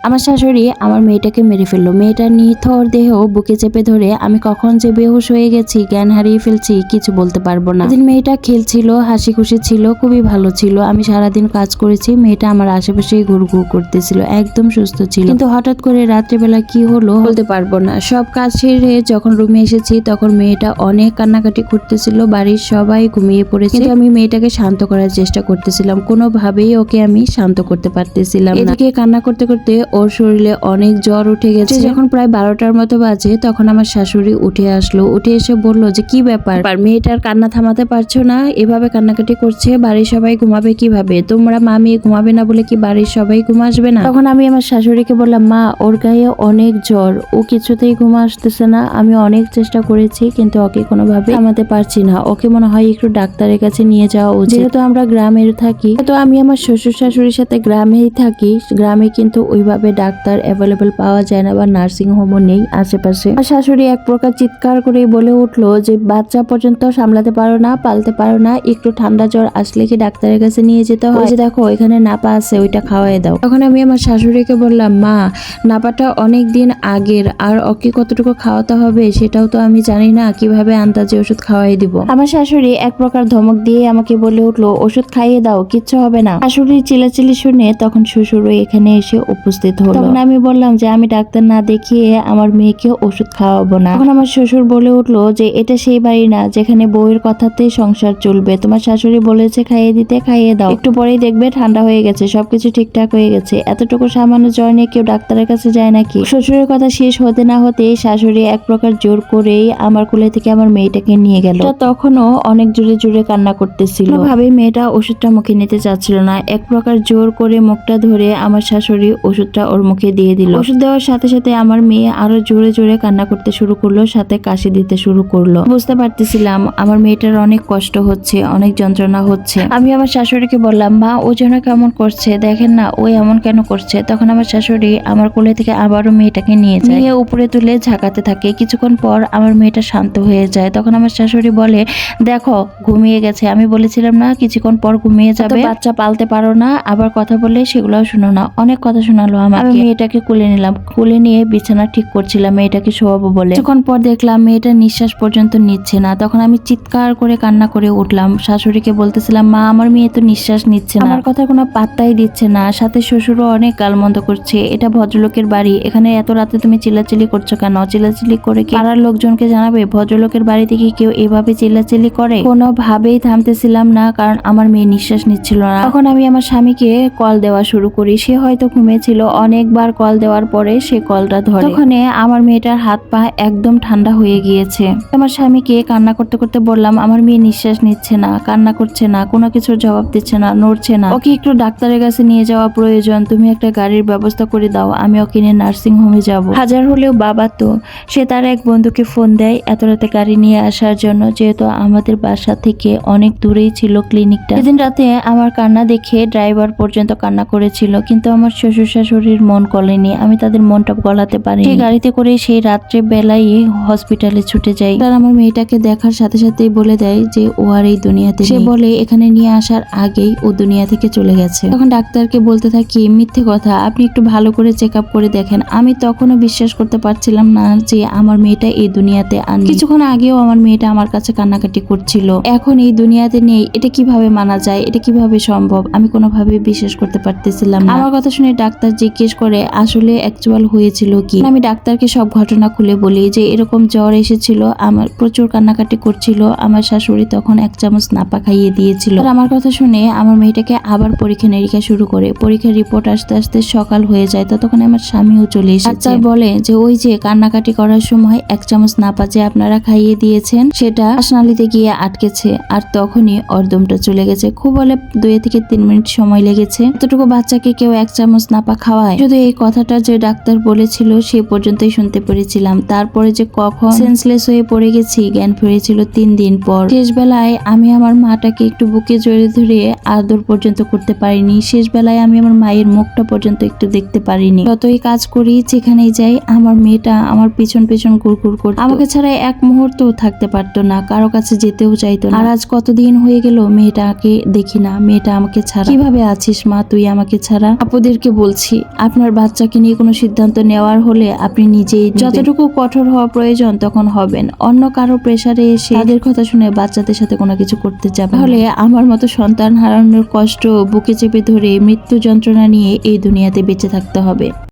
আমার শাশুড়ি আমার মেয়েটাকে মেরে ফেললো। মেয়েটার নিথর দেহ বুকে চেপে ধরে আমি কখন যে বেহুশ হয়ে গেছি, জ্ঞান হারিয়ে ফেলছি, কিছু বলতে পারবো না। সেদিন মেয়েটা খেলছিল, হাসি খুশি ছিল, খুবই ভালো ছিল। আমি সারাদিন কাজ করেছি, মেয়েটা আমার আশেপাশেই ঘুরঘুর করতেছিল, একদম সুস্থ ছিল। কিন্তু হঠাৎ করে রাত্রেবেলা কি হলো বলতে পারবো না। সব কাজ সেরে যখন রুমে এসেছি তখন মেয়েটা অনেক কান্নাকাটি করতেছিল। বাড়ির সবাই ঘুমিয়ে পড়েছে, কিন্তু আমি মেয়েটাকে শান্ত করার চেষ্টা করতেছিলাম, কোনোভাবেই ওকে আমি শান্ত করতে পারতেছিলাম না। এদিকে কান্না করতে করতে ওর শরীরে অনেক জ্বর উঠে গেছে। যখন প্রায় 12টার মতো বাজে তখন আমার শাশুড়ি উঠে আসলো। উঠে এসে বলল যে কি ব্যাপার, মেয়েটার কান্না থামাতে পারছো না, এভাবে কান্নাকাটি করছে, বাড়ির সবাই ঘুমাবে কিভাবে? তোমরা মামি ঘুমাবে না বলে কি বাড়ির সবাই ঘুম আসবে না? তখন আমি আমার শাশুড়িকে বললাম, মা ওর গায়ে অনেক জ্বর, ও কিছুতেই ঘুম আসতেছে না। আমি অনেক চেষ্টা করেছি কিন্তু ওকে কোনোভাবে থামাতে পারছি না। ওকে মনে হয় একটু ডাক্তারের কাছে নিয়ে যাওয়া উচিত। যেহেতু আমরা গ্রামের থাকি, তো আমি আমার শ্বশুর শাশুড়ির সাথে গ্রামেই থাকি। গ্রামে কিন্তু ওইভাবে ডাক্তার অ্যাভেলেবেল পাওয়া যায় না বা নার্সিং হোমও নেই আশেপাশে। আমার শাশুড়ি এক প্রকার চিৎকার করে বলে উঠলো যে বাচ্চা পর্যন্ত সামলাতে পারো না, পালতে পারো না, একটু ঠান্ডা জ্বর আসলে কি ডাক্তারের কাছে নিয়ে যেতে হয়? যে দেখো এখানে নাপা আছে, ওইটা খাওয়াই দাও। তখন আমি আমার শাশুড়িকে বললাম, মা নাপাটা অনেক দিন আগের, আর ওকে কতটুকু খাওয়াতে হবে সেটাও তো আমি জানি না, কিভাবে আন্দাজে ওষুধ খাওয়াই দিব? আমার শাশুড়ি এক প্রকার ধমক দিয়ে আমাকে বলে উঠলো, ওষুধ খাইয়ে দাও, কিচ্ছু হবে না। শাশুড়ির চিল্লাচিল্লি শুনে তখন শ্বশুরও এখানে এসে উপস্থিত হলো। তখন আমি বললাম যে আমি ডাক্তার না দেখিয়ে আমার মেয়েকে ওষুধ খাওয়াবো না। তখন আমার শ্বশুর বলে উঠলো যে এটা সেই বাড়ি না যেখানে বউয়ের কথাতে সংসার চলবে। তোমার শাশুড়ি বলেছে খাইয়ে দিতে, খাইয়ে দাও, একটু পরেই দেখবে ঠান্ডা হয়ে গেছে, সবকিছু ঠিকঠাক হয়ে গেছে। এতটুকু সামান্য জ্বর নিয়ে কেউ ডাক্তারের কাছে যায় নাকি? শ্বশুরের কথা শেষ হতে না হতে শাশুড়ি এক প্রকার জোর করেই আমার কোলে থেকে আমার মেয়েটাকে নিয়ে গেল। তখনও অনেক জোরে জোরে কান্না করতেছিল, ভাবে মেয়েটা ওষুধটা মুখে নিতে চাচ্ছিল না। এক প্রকার জোর করে মুখটা ধরে আমার শাশুড়ি ওষুধটা ওর মুখে দিয়ে দিল। ওষুধ দেওয়ার সাথে সাথে আমার মেয়ে আরো জোরে জোরে কান্না করতে শুরু করলো, সাথে কাশি দিতে শুরু করলো। বুঝতে পারতেছিলাম আমার মেয়েটার অনেক কষ্ট হচ্ছে, অনেক যন্ত্রণা হচ্ছে। আমি আমার শাশুড়িকে বললাম, মা ও যেন কেমন করছে, দেখেন না ও এমন কেন করছে? তখন আমার শাশুড়ি আমার কোলে থেকে আবারও মেয়েটাকে নিয়ে যায়, নিয়ে উপরে তুলে ঝাঁকাতে থাকে। কিছুক্ষণ পর আমার মেয়েটা শান্ত হয়ে যায়। তখন আমার শাশুড়ি বলে, দেখো ঘুমিয়ে গেছে, আমি বলেছিলাম না কিছুক্ষণ পর ঘুমিয়ে যাবে? বাচ্চা পালতে পারো না, আবার কথা বলে সেগুলোও শুনো না। অনেক কথা শোনালো আমাকে। আমি মেয়েটাকে কোলে নিলাম, কোলে নিয়ে বিছানা ঠিক করছিলাম মেয়েটাকে শোয়াবো বলে। কিছুক্ষণ পর দেখলাম মেয়েটা নিঃশ্বাস পর্যন্ত নিচ্ছে না। তখন আমি চিৎকার করে কান্না করে উঠলাম, শাশুড়িকে বলতেছিলাম, মা আমার মেয়ে তো নিঃশ্বাস নিচ্ছে না, আমার কথা কোনো পাত্তাই দিচ্ছে না। সাথে শ্বশুরও অনেক গালমন্দ করছে, এটা ভদ্রলোকের বাড়ি, এখানে এত রাতে তুমি চিল্লাচিল্লি করছো কেন? চিল্লাচিল্লি করে কি পাড়ার লোকজনকে জানাবে? ভদ্রলোকের বাড়িতে কি কেউ এভাবে চিল্লাচিল্লি করে? কোনোভাবেই থামতেছিলাম না, কারণ আমার মেয়ে নিঃশ্বাস নিচ্ছিল না। তখন আমি আমার স্বামীকে কল দেওয়া শুরু করি। সে হয়তো ঘুমিয়েছিল, অনেকবার কল দেওয়ার পরে সে কলটা ধরে। তখন আমার মেয়েটার হাত পা একদম ঠান্ডা হয়ে গিয়েছে। আমার স্বামীকে কান্না করতে করতে বললাম, আমার মেয়ে নিঃশ্বাস নিচ্ছে না, কান্না করছে না, কোনো কিছুর জবাব দিচ্ছে না, নড়ছে না, ওকে একটু ডাক্তারের কাছে নিয়ে যাওয়া প্রয়োজন, তুমি একটা গাড়ির ব্যবস্থা করে দাও, আমি ওকে নিয়ে নার্সিং হোমে যাব। হাজার হলেও বাবা তো, সে তার এক বন্ধুকে ফোন দেয় এত রাতে গাড়ি নিয়ে আসার জন্য, যেহেতু আমাদের বাসা থেকে অনেক দূরেই ছিল ক্লিনিকটা। সেদিন রাতে আমার কান্না দেখে ড্রাইভার পর্যন্ত কান্না করেছিল, কিন্তু আমার শ্বশুর শাশুড়ির মন গলেনি, আমি তাদের মনটা গলাতে পারি। সেই গাড়িতে করে সেই রাত্রে বেলায় হসপিটালে ছুটে যাই। তার আমার মেয়েটাকে দেখার সাথে সাথেই বলে দেয় যে ও আর এই দুনিয়াতে নেই। সে বলে এখানে নিয়ে আসার আগেই ও দুনিয়া থেকে চলে গেছে। তখন ডাক্তারকে বলতে থাকি, মিথ্যে কথা, আপনি একটু ভালো করে চেক আপ করে দেখেন। আমি তখনও বিশ্বাস করতে পারছিলাম না যে আমার মেয়েটা এই দুনিয়াতে আর নেই। কিছুক্ষণ আগেও আমার মেয়েটা আমার কাছে কান্নাকাটি করছিল, এখন এই দুনিয়াতে নেই, এটা কিভাবে মানা যায়? এটা কিভাবে সম্ভব? আমি কোনোভাবে বিশ্বাস করতে পারতেছিলাম না। আমার কথা শুনে ডাক্তার জিজ্ঞেস করে আসলে অ্যাকচুয়াল হয়েছিল কি। আমি ডাক্তারকে সব ঘটনা খুলে বলি যে এরকম জ্বর এসেছিল, আমার প্রচুর কান্নাকাটি করছিল, আমার শাশুড়ি তখন 1 চামচ নাপা খাইয়ে দিয়েছিল। আর আমার কথা শুনে আমার মেয়েটাকে আবার পরীক্ষা নিরীক্ষা শুরু করে। পরীক্ষার রিপোর্ট আসতে আসতে সকাল হয়ে যায়। ততক্ষণ আমার স্বামীও চলে এসেছে। ডাক্তার বলে যে ওই যে কান্নাকাটি করার সময় 1 চামচ নাপা যে আপনারা খাইয়ে দিয়েছেন সেটা শ্বাসনালীতে গিয়ে আটকেছে, আর তখনই অর্ধমটা চলে গেছে। খুব হলে 2 থেকে 3 মিনিট সময় লেগেছে। এতটুকু বাচ্চাকে কেউ 1 চামচ নাপা খাওয়ায়? শুধু এই কথাটা যে ডাক্তার বলেছিল সে পর্যন্তই শুনতে পেরেছিলাম। তারপরে যে কখন সেন্সলেস হয়ে পড়ে গেছি, জ্ঞান ফিরেছিল 3 দিন পর। শেষ বেলায় আমি আমার মাটাকে একটু বুকে জড়িয়ে ধরে আদর পর্যন্ত করতে পারিনি। শেষ বেলায় আমি আমার মায়ের মুখটা পর্যন্ত একটু দেখতে পারিনি। যতই কাজ করি, যেখানেই যাই, আমার মেয়েটা আমার পিছন পিছন ঘুরঘুর করতো। আমাকে ছাড়া এক মুহূর্তও থাকতে পারতো না, কারো কাছে যেতেও চাইতো না। আর আজ কতদিন হয়ে গেল মেয়েটাকে দেখি না, মেয়েটা আমাকে ছাড়া। কিভাবে আছিস মা তুই আমাকে ছাড়া? আপুদেরকে বলছি আপনার বাচ্চাকে নিয়ে কোনো সিদ্ধান্ত নেওয়ার হলে আপনি নিজেই যতটুকু কঠোর হওয়া প্রয়োজন তখন হবেন। অন্য কারো প্রেসারে এসে তাদের কথা শুনে বাচ্চাদের সাথে কোনো কিছু করতে যাবে তাহলে আমার মতো সন্তান হারানোর কষ্ট বুকে চেপে ধরে মৃত্যু যন্ত্রণা নিয়ে এই দুনিয়াতে বেঁচে থাকতে হবে।